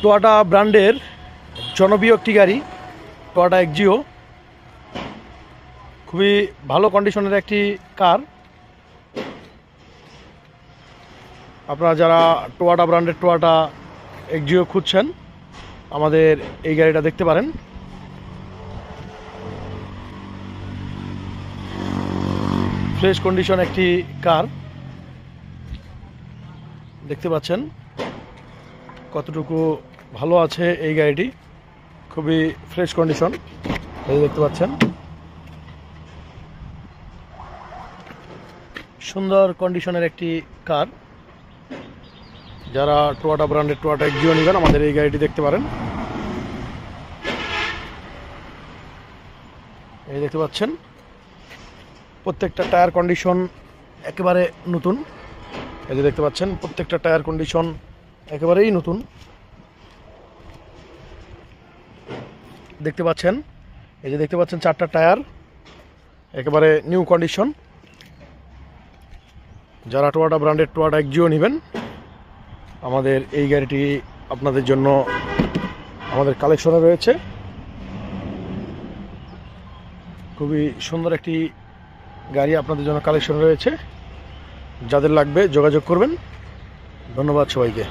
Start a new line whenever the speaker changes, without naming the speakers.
Toyota ব্র্যান্ডের জনপ্রিয় একটি গাড়ি টোয়োটা এক্সিও, খুবই ভালো কন্ডিশনের একটি কার। আপনারা যারা টোয়োটা ব্র্যান্ডের টোয়োটা এক্সিও খুঁজছেন আমাদের এই গাড়িটা দেখতে পারেন। ফ্রেশ কন্ডিশন একটি কার, দেখতে পাচ্ছেন কতটুকু ভালো আছে এই গাড়িটি, খুবই ফ্রেশ কন্ডিশন। এই দেখতে পাচ্ছেন সুন্দর কন্ডিশনের একটি কার। যারা টোয়োটা ব্র্যান্ডের টোয়োটা এক্সিও নেবেন আমাদের এই গাড়িটি দেখতে পারেন। এই দেখতে পাচ্ছেন প্রত্যেকটা টায়ার কন্ডিশন একেবারে নতুন। এই যে দেখতে পাচ্ছেন প্রত্যেকটা টায়ার কন্ডিশন একেবারেই নতুন। দেখতে পাচ্ছেন এই যে দেখতে পাচ্ছেন চারটা টায়ার একেবারে নিউ কন্ডিশন। যারা টোয়োটা ব্র্যান্ডের টোয়োটা এক্সিও নেবেন আমাদের এই গাড়িটি আপনাদের জন্য আমাদের কালেকশনে রয়েছে। খুবই সুন্দর একটি গাড়ি আপনাদের জন্য কালেকশন রয়েছে। যাদের লাগবে যোগাযোগ করবেন। ধন্যবাদ সবাইকে।